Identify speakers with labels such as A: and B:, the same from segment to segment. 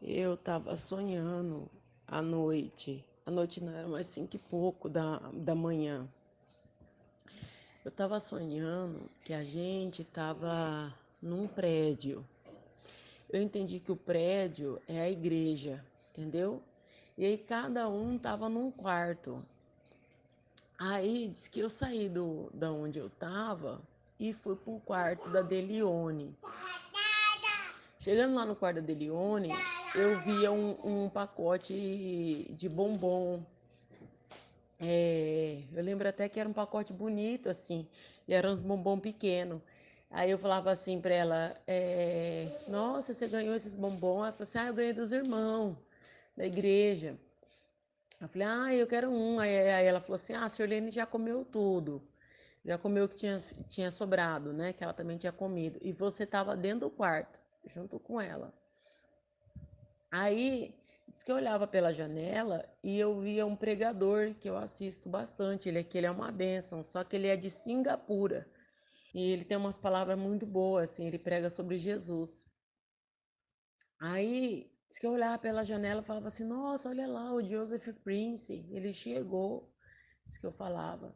A: Eu tava sonhando à noite. À noite não, era mais 5 e pouco da manhã. Eu tava sonhando que a gente tava num prédio. Eu entendi que o prédio é a igreja, entendeu? E aí cada um tava num quarto. Aí disse que eu saí da onde eu tava e fui pro quarto da Delione. Chegando lá no quarto da Delione, eu via um pacote de bombom. Eu lembro até que era um pacote bonito, assim, e eram uns bombom pequenos. Aí eu falava assim pra ela, nossa, você ganhou esses bombons? Ela falou assim, eu ganhei dos irmãos da igreja. Eu falei, eu quero um. Aí ela falou assim, a Sirlene já comeu tudo. Já comeu o que tinha sobrado, né? Que ela também tinha comido. E você tava dentro do quarto, junto com ela. Aí, diz que eu olhava pela janela e eu via um pregador que eu assisto bastante. Ele é uma bênção, só que ele é de Singapura. E ele tem umas palavras muito boas, assim, ele prega sobre Jesus. Aí, diz que eu olhava pela janela e falava assim, nossa, olha lá, o Joseph Prince, ele chegou, diz que eu falava.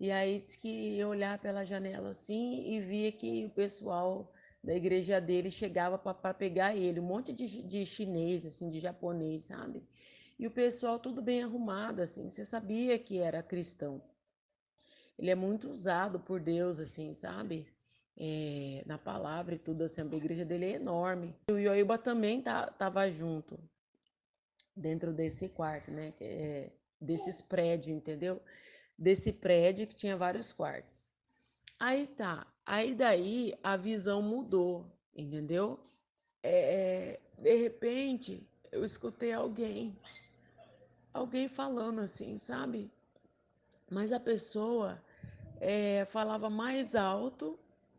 A: E aí, diz que eu olhava pela janela assim e via que o pessoal da igreja dele chegava para pegar ele, um monte de chinês, assim, de japonês, sabe? E o pessoal tudo bem arrumado, assim, você sabia que era cristão. Ele é muito usado por Deus, assim, sabe? Na palavra e tudo, assim, a igreja dele é enorme. E o Ioiba também tava junto, dentro desse quarto, né? Desses prédios, entendeu? Desse prédio que tinha vários quartos. Aí tá, aí daí a visão mudou, entendeu? De repente, eu escutei alguém falando assim, sabe? Mas a pessoa falava mais alto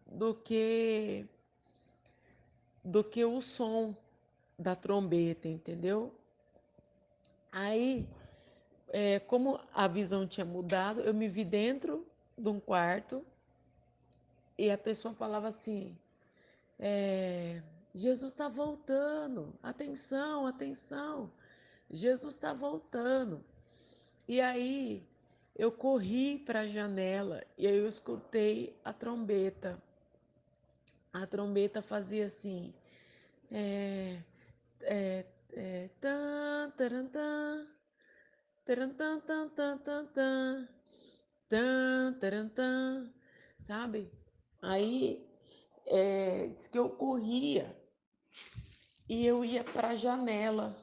A: do que do que o som da trombeta, entendeu? Aí, como a visão tinha mudado, eu me vi dentro de um quarto e a pessoa falava assim: Jesus está voltando, atenção, atenção, Jesus está voltando. E aí eu corri para a janela e aí eu escutei a trombeta. A trombeta fazia assim, é, é, tan, taran, tan, taran, tan, tan, tan, tan, tan, tan, taran, tan, sabe? Aí diz que eu corria e eu ia para a janela.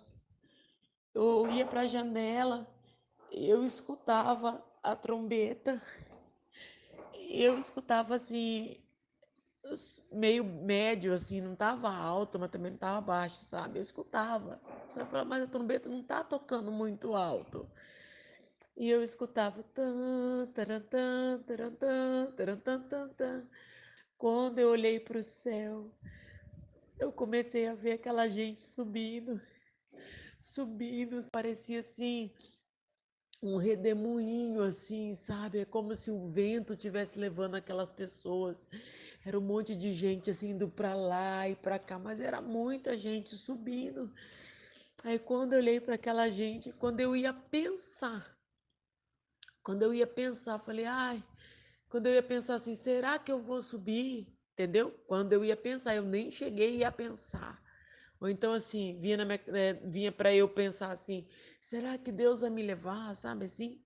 A: Eu ia para a janela, eu escutava a trombeta, eu escutava assim, meio médio, assim, não tava alto, mas também não tava baixo, sabe? Eu escutava. Você fala, mas a trombeta não tá tocando muito alto. E eu escutava tan, taran, tan, taran, tan, taran, tan, tan, tan. Quando eu olhei para o céu, eu comecei a ver aquela gente subindo, subindo, parecia assim um redemoinho assim, sabe? É como se o vento tivesse levando aquelas pessoas. Era um monte de gente assim indo para lá e para cá, mas era muita gente subindo. Aí quando eu olhei para aquela gente, quando eu ia pensar, falei, quando eu ia pensar assim, será que eu vou subir? Entendeu? Quando eu ia pensar, eu nem cheguei a pensar. Ou então assim, vinha para eu pensar assim, será que Deus vai me levar, sabe assim?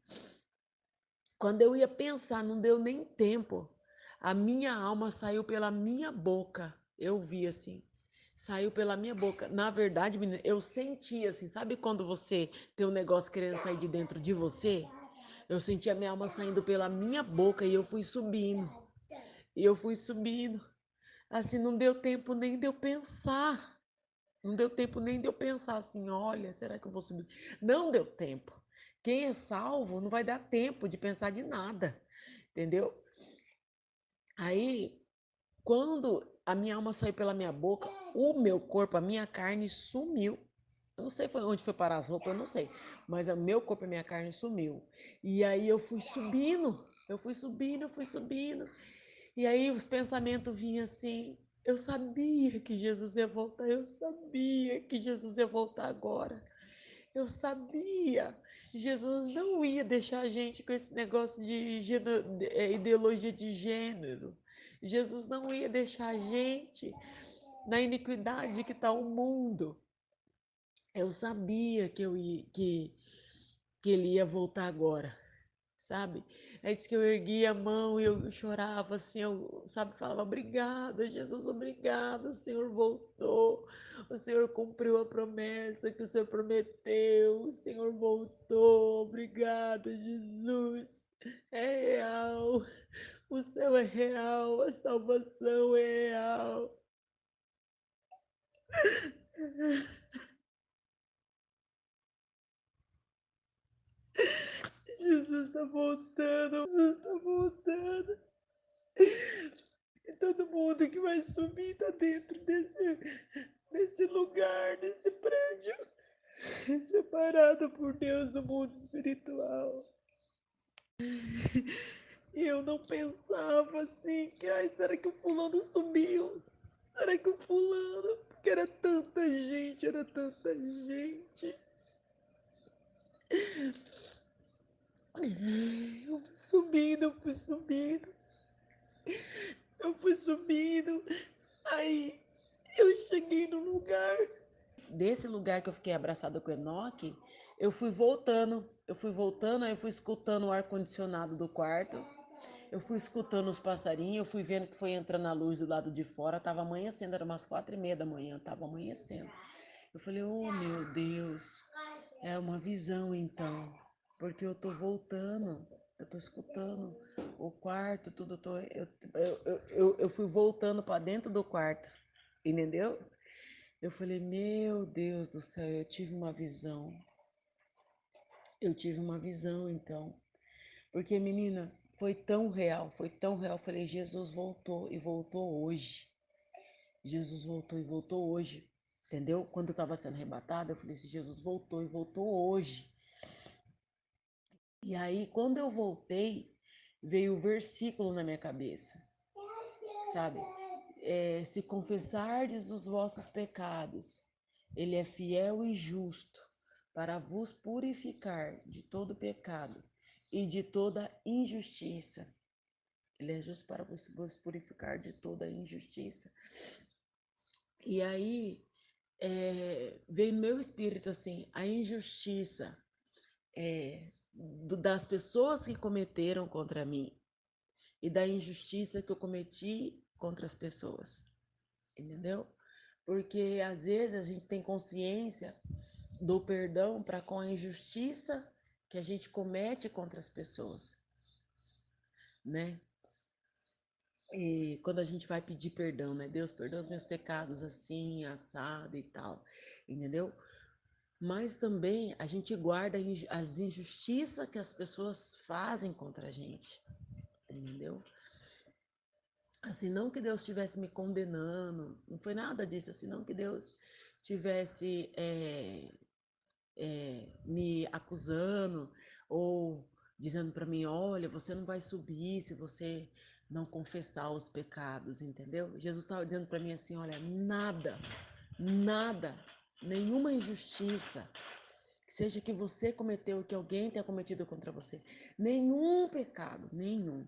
A: Quando eu ia pensar, não deu nem tempo. A minha alma saiu pela minha boca. Eu vi assim. Saiu pela minha boca. Na verdade, menina, eu senti assim, sabe quando você tem um negócio querendo sair de dentro de você? Eu senti a minha alma saindo pela minha boca e eu fui subindo. E eu fui subindo. Assim, não deu tempo nem de eu pensar. Não deu tempo nem de eu pensar assim, olha, será que eu vou subir? Não deu tempo. Quem é salvo não vai dar tempo de pensar de nada, entendeu? Aí, quando a minha alma saiu pela minha boca, o meu corpo, a minha carne sumiu. Eu não sei onde foi parar as roupas, eu não sei. Mas o meu corpo e a minha carne sumiu. E aí eu fui subindo, eu fui subindo, eu fui subindo. E aí os pensamentos vinham assim. Eu sabia que Jesus ia voltar, eu sabia que Jesus ia voltar agora. Eu sabia. Jesus não ia deixar a gente com esse negócio de ideologia de gênero. Jesus não ia deixar a gente na iniquidade que está o mundo. Eu sabia que ele ia voltar agora, sabe? É isso que eu erguia a mão e eu chorava assim, eu, sabe, falava, obrigada, Jesus, obrigado, o Senhor voltou, o Senhor cumpriu a promessa que o Senhor prometeu, o Senhor voltou, obrigada, Jesus, é real, o céu é real, a salvação é real. Jesus está voltando, Jesus está voltando. E todo mundo que vai subir está dentro desse lugar, desse prédio, separado por Deus do mundo espiritual. E eu não pensava assim, que ai, será que o fulano subiu? Será que o fulano? Porque era tanta gente, era tanta gente. Eu fui subindo, eu fui subindo, eu fui subindo. Aí eu cheguei no lugar. Desse lugar que eu fiquei abraçada com o Enoque, aí eu fui escutando o ar-condicionado do quarto, eu fui escutando os passarinhos, eu fui vendo que foi entrando a luz do lado de fora, tava amanhecendo, era umas 4:30 da manhã, tava amanhecendo. Eu falei, oh meu Deus, é uma visão então, porque eu tô voltando, eu tô escutando o quarto, tudo, eu fui voltando para dentro do quarto, entendeu? Eu falei, meu Deus do céu, eu tive uma visão. Eu tive uma visão, então. Porque, menina, foi tão real, foi tão real. Eu falei, Jesus voltou e voltou hoje. Jesus voltou e voltou hoje. Entendeu? Quando eu estava sendo arrebatada, eu falei assim, Jesus voltou e voltou hoje. E aí, quando eu voltei, veio o versículo na minha cabeça, sabe? Se confessardes os vossos pecados, ele é fiel e justo para vos purificar de todo pecado e de toda injustiça. Ele é justo para vos purificar de toda injustiça. E aí veio no meu espírito assim, a injustiça das pessoas que cometeram contra mim e da injustiça que eu cometi contra as pessoas, entendeu? Porque às vezes a gente tem consciência do perdão para com a injustiça que a gente comete contra as pessoas, né? E quando a gente vai pedir perdão, né? Deus, perdoa os meus pecados assim, assado e tal, entendeu? Mas também a gente guarda as injustiças que as pessoas fazem contra a gente, entendeu? Assim, não que Deus estivesse me condenando, não foi nada disso, assim, não que Deus tivesse me acusando ou dizendo para mim, olha, você não vai subir se você não confessar os pecados, entendeu? Jesus estava dizendo para mim assim, olha, nada, nenhuma injustiça, seja que você cometeu, que alguém tenha cometido contra você, nenhum pecado, nenhum,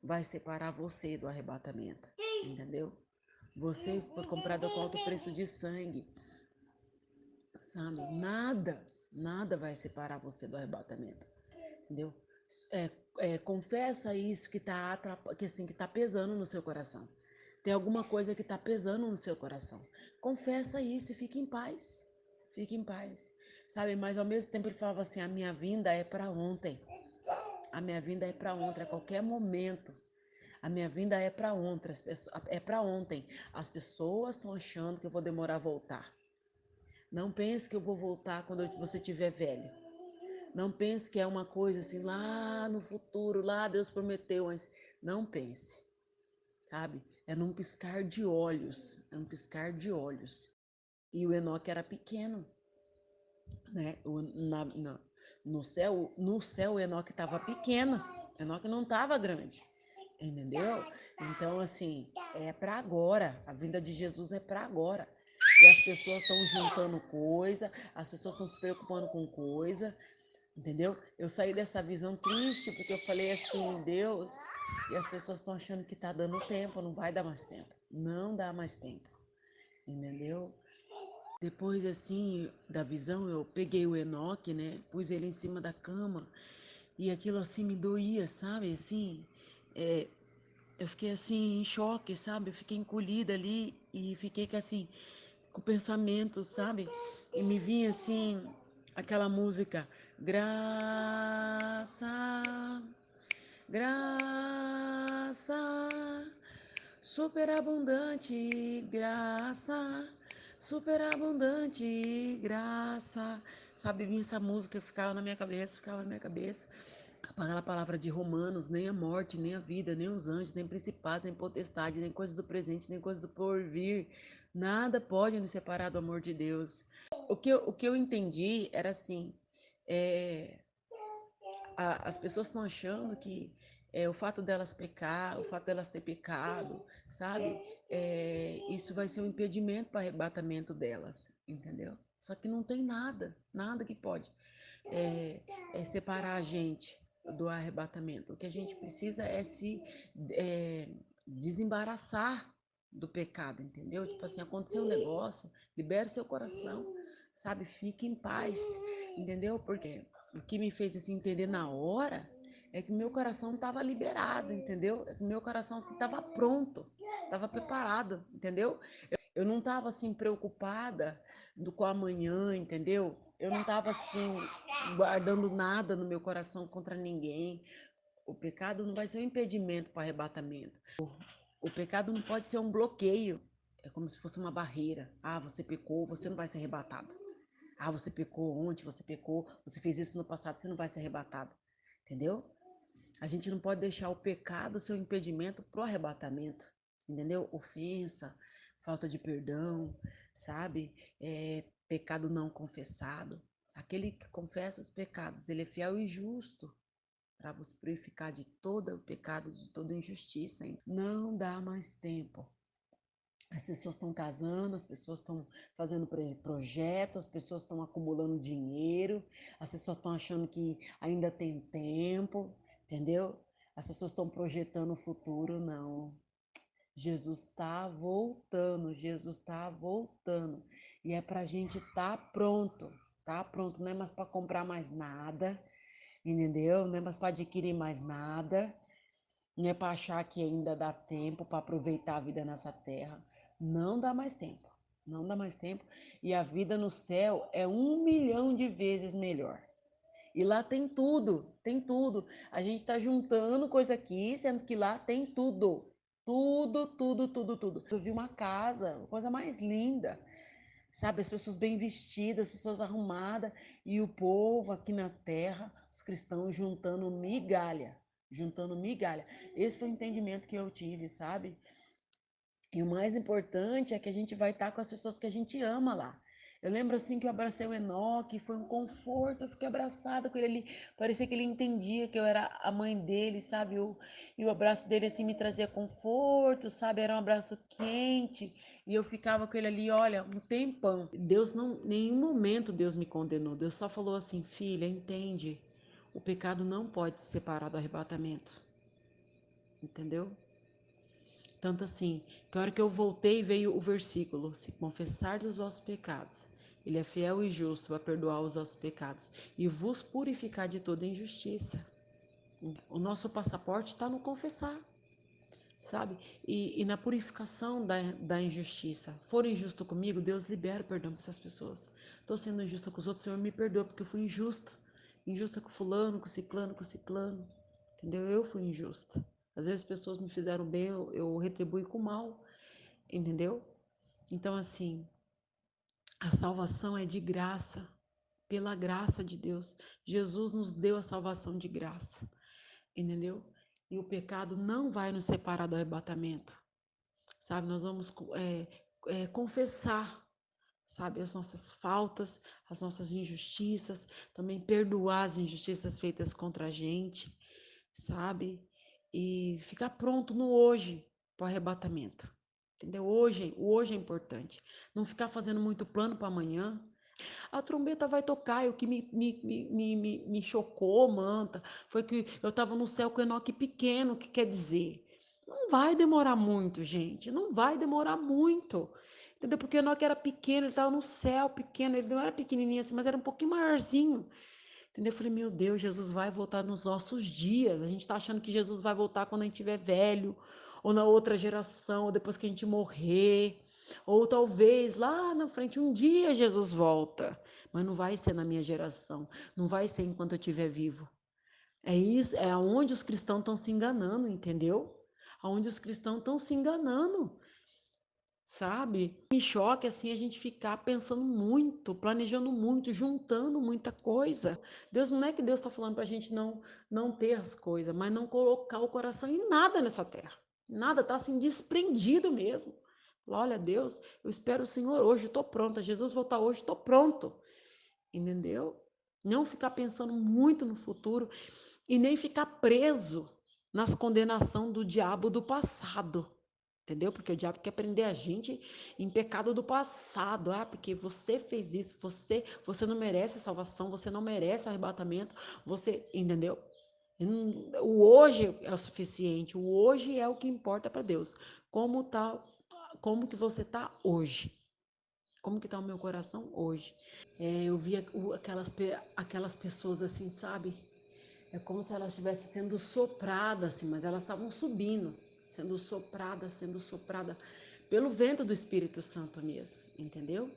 A: vai separar você do arrebatamento, entendeu? Você foi comprado com alto preço de sangue, sabe? Nada vai separar você do arrebatamento, entendeu? É, confessa isso que tá pesando no seu coração. Tem alguma coisa que tá pesando no seu coração. Confessa isso e fique em paz. Fique em paz, sabe? Mas ao mesmo tempo ele falava assim: a minha vinda é para ontem. A minha vinda é para ontem, a qualquer momento. A minha vinda é para ontem, é para ontem. As pessoas estão achando que eu vou demorar a voltar. Não pense que eu vou voltar quando você estiver velho. Não pense que é uma coisa assim lá no futuro, lá Deus prometeu, mas não pense, sabe? É num piscar de olhos, é num piscar de olhos. E o Enoque era pequeno, né? No céu o Enoque estava pequeno, o Enoque não estava grande. entendeu? Então, assim, é para agora. A vinda de Jesus é para agora. E as pessoas estão juntando coisa, as pessoas estão se preocupando com coisa, entendeu? Eu saí dessa visão triste porque eu falei assim, Deus, e as pessoas estão achando que tá dando tempo, não vai dar mais tempo. Não dá mais tempo, entendeu? Depois, assim, da visão, eu peguei o Enoque, né? Pus ele em cima da cama e aquilo assim me doía, sabe? Assim, é, eu fiquei assim em choque, sabe? Eu fiquei encolhida ali e fiquei assim, com pensamento, sabe? E me vinha assim aquela música, graça, graça, superabundante graça, superabundante graça. Sabe, vinha essa música, ficava na minha cabeça, ficava na minha cabeça. Aquela palavra de Romanos, nem a morte, nem a vida, nem os anjos, nem principado, nem potestade, nem coisas do presente, nem coisas do porvir. Nada pode nos separar do amor de Deus. O que eu entendi era assim, é, as pessoas estão achando que o fato delas pecar, o fato delas ter pecado, sabe? Isso vai ser um impedimento para o arrebatamento delas, entendeu? Só que não tem nada, nada que pode separar a gente do arrebatamento. O que a gente precisa é se é, desembaraçar do pecado, entendeu? Tipo assim, aconteceu um negócio, libere seu coração, sabe? Fique em paz, entendeu? Porque o que me fez assim entender na hora é que o meu coração estava liberado, entendeu? É que o meu coração estava pronto, estava preparado, entendeu? Eu não estava assim preocupada com amanhã, entendeu? Eu não estava assim guardando nada no meu coração contra ninguém. O pecado não vai ser um impedimento para arrebatamento. O pecado não pode ser um bloqueio. É como se fosse uma barreira. Ah, você pecou, você não vai ser arrebatado. Ah, você pecou ontem, você pecou, você fez isso no passado, você não vai ser arrebatado. Entendeu? A gente não pode deixar o pecado ser um impedimento pro arrebatamento. Entendeu? Ofensa, falta de perdão, sabe? Pecado não confessado. Aquele que confessa os pecados, ele é fiel e justo para vos purificar de todo o pecado, de toda injustiça. Hein? Não dá mais tempo. As pessoas estão casando, as pessoas estão fazendo projeto, as pessoas estão acumulando dinheiro, as pessoas estão achando que ainda tem tempo, entendeu? As pessoas estão projetando o futuro, não. Jesus está voltando, Jesus está voltando. E é para a gente estar pronto, tá pronto. Não é mais para comprar mais nada, entendeu? Não é mais para adquirir mais nada. Não é para achar que ainda dá tempo para aproveitar a vida nessa terra. Não dá mais tempo. Não dá mais tempo. E a vida no céu é 1 milhão de vezes melhor. E lá tem tudo, tem tudo. A gente está juntando coisa aqui, sendo que lá tem tudo. Tudo, tudo, tudo, tudo. Eu vi uma casa, coisa mais linda. Sabe, as pessoas bem vestidas, as pessoas arrumadas, e o povo aqui na terra, os cristãos juntando migalha, juntando migalha. Esse foi o entendimento que eu tive, sabe? E o mais importante é que a gente vai estar com as pessoas que a gente ama lá. Eu lembro assim que eu abracei o Enoque, foi um conforto, eu fiquei abraçada com ele ali. Parecia que ele entendia que eu era a mãe dele, sabe? E o abraço dele assim me trazia conforto, sabe? Era um abraço quente. E eu ficava com ele ali, olha, um tempão. Deus não, nenhum momento Deus me condenou. Deus só falou assim, filha, entende? O pecado não pode se separar do arrebatamento. Entendeu? Tanto assim, que a hora que eu voltei veio o versículo: se confessar os vossos pecados, ele é fiel e justo para perdoar os vossos pecados e vos purificar de toda injustiça. O nosso passaporte está no confessar, sabe? E na purificação da injustiça. For injusto comigo, Deus libera o perdão para essas pessoas. Estou sendo injusta com os outros, Senhor, me perdoa, porque eu fui injusta. Injusta com fulano, com ciclano, com ciclano. Entendeu? Eu fui injusta. Às vezes pessoas me fizeram bem, eu retribuí com mal. Entendeu? Então, assim, a salvação é de graça, pela graça de Deus. Jesus nos deu a salvação de graça, entendeu? E o pecado não vai nos separar do arrebatamento, sabe? Nós vamos confessar, sabe, as nossas faltas, as nossas injustiças, também perdoar as injustiças feitas contra a gente, sabe? e ficar pronto no hoje para o arrebatamento. Entendeu? O hoje é importante. Não ficar fazendo muito plano para amanhã. A trombeta vai tocar. E o que me chocou, Manta, foi que eu estava no céu com o Enoque pequeno, que quer dizer, não vai demorar muito, gente. Não vai demorar muito. Entendeu? Porque o Enoque era pequeno, ele estava no céu pequeno, ele não era pequenininho assim, mas era um pouquinho maiorzinho. Entendeu? Eu falei, meu Deus, Jesus vai voltar nos nossos dias. A gente está achando que Jesus vai voltar quando a gente estiver velho, ou na outra geração, ou depois que a gente morrer, ou talvez lá na frente um dia Jesus volta. Mas não vai ser na minha geração, não vai ser enquanto eu estiver vivo. É isso, é aonde os cristãos estão se enganando, entendeu? Aonde os cristãos estão se enganando, sabe? Me choque assim a gente ficar pensando muito, planejando muito, juntando muita coisa. Deus não é que Deus está falando para a gente não ter as coisas, mas não colocar o coração em nada nessa terra. Nada, tá assim desprendido mesmo. Olha, Deus, eu espero o Senhor hoje, estou pronta. Jesus voltar hoje, estou pronto. Entendeu? Não ficar pensando muito no futuro e nem ficar preso nas condenações do diabo do passado. Entendeu? Porque o diabo quer prender a gente em pecado do passado. Ah, porque você fez isso, você não merece a salvação, você não merece arrebatamento, você, entendeu? O hoje é o suficiente, o hoje é o que importa para Deus. Como tá, como que você tá hoje? Como que tá o meu coração hoje? Eu via aquelas pessoas assim, sabe? É como se elas estivessem sendo sopradas, assim, mas elas estavam subindo, sendo soprada pelo vento do Espírito Santo mesmo, entendeu?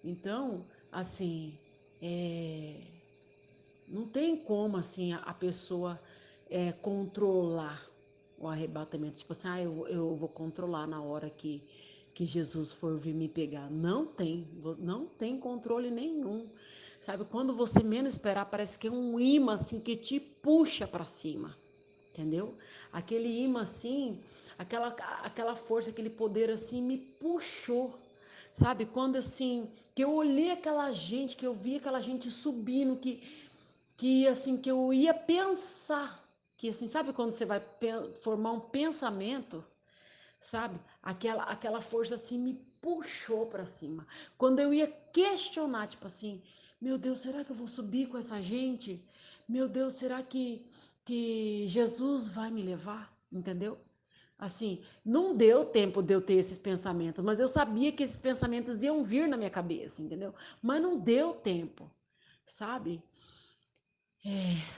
A: Então, assim, é, não tem como assim a pessoa controlar o arrebatamento. Tipo assim, eu vou controlar na hora que Jesus for vir me pegar. Não tem controle nenhum. Sabe, quando você menos esperar, parece que é um imã assim que te puxa para cima. Entendeu? Aquele imã assim, aquela força, aquele poder assim me puxou. Sabe, quando assim, que eu olhei aquela gente, que eu vi aquela gente subindo, que assim que eu ia pensar que assim, sabe quando você vai formar um pensamento, sabe? Aquela força assim me puxou para cima. Quando eu ia questionar, tipo assim, meu Deus, será que eu vou subir com essa gente? Meu Deus, será que Jesus vai me levar? Entendeu? Assim, não deu tempo de eu ter esses pensamentos, mas eu sabia que esses pensamentos iam vir na minha cabeça, entendeu? Mas não deu tempo, sabe?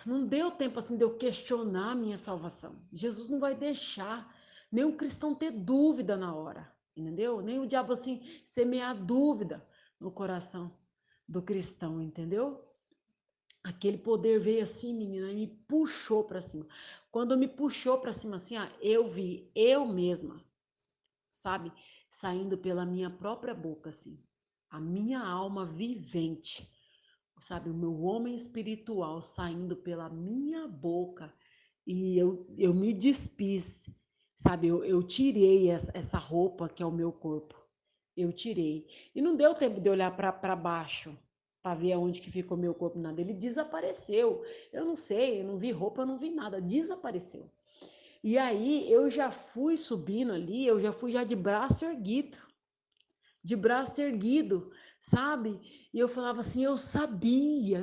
A: Não deu tempo assim de eu questionar a minha salvação. Jesus não vai deixar nenhum cristão ter dúvida na hora, entendeu? Nem o diabo assim semear dúvida no coração do cristão, entendeu? Aquele poder veio assim, menina, e me puxou para cima. Quando me puxou para cima assim, eu vi eu mesma, sabe, saindo pela minha própria boca assim, a minha alma vivente, sabe, o meu homem espiritual saindo pela minha boca e eu me despiz, sabe, eu tirei essa roupa que é o meu corpo, eu tirei. E não deu tempo de olhar para baixo, para ver aonde que ficou meu corpo, nada. Ele desapareceu. Eu não sei, eu não vi roupa, eu não vi nada, desapareceu. E aí eu já fui subindo ali, eu já fui já de braço erguido, sabe? E eu falava assim, eu sabia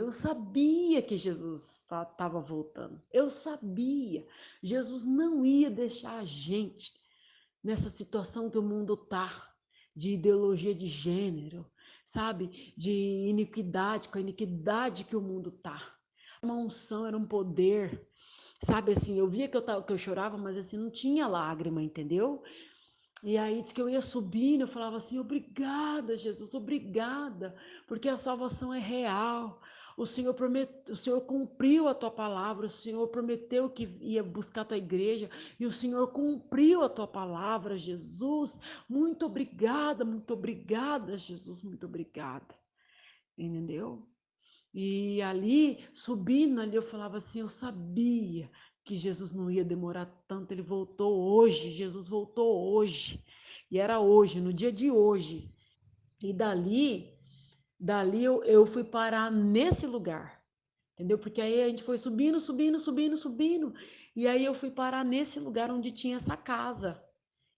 A: que Jesus estava voltando. Eu sabia. Jesus não ia deixar a gente nessa situação que o mundo tá, de ideologia de gênero, sabe? De iniquidade, com a iniquidade que o mundo tá. Uma unção, era um poder, sabe assim, eu via que eu chorava, mas assim, não tinha lágrima, entendeu? E aí diz que eu ia subindo, eu falava assim, obrigada, Jesus, obrigada, porque a salvação é real. O Senhor cumpriu a tua palavra, o Senhor prometeu que ia buscar a tua igreja, e o Senhor cumpriu a tua palavra, Jesus. Muito obrigada, Jesus, muito obrigada. Entendeu? E ali, subindo ali, eu falava assim, eu sabia que Jesus não ia demorar tanto, ele voltou hoje, Jesus voltou hoje. E era hoje, no dia de hoje. E dali eu fui parar nesse lugar. entendeu? Porque aí a gente foi subindo, subindo, subindo, subindo, e aí eu fui parar nesse lugar onde tinha essa casa.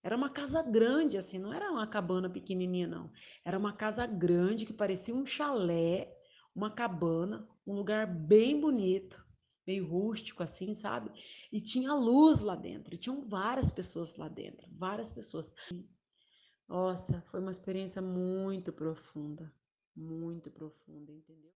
A: Era uma casa grande, assim, não era uma cabana pequenininha, não. Era uma casa grande que parecia um chalé, uma cabana, um lugar bem bonito, meio rústico, assim, sabe? E tinha luz lá dentro, e tinham várias pessoas lá dentro, várias pessoas. Nossa, foi uma experiência muito profunda, entendeu?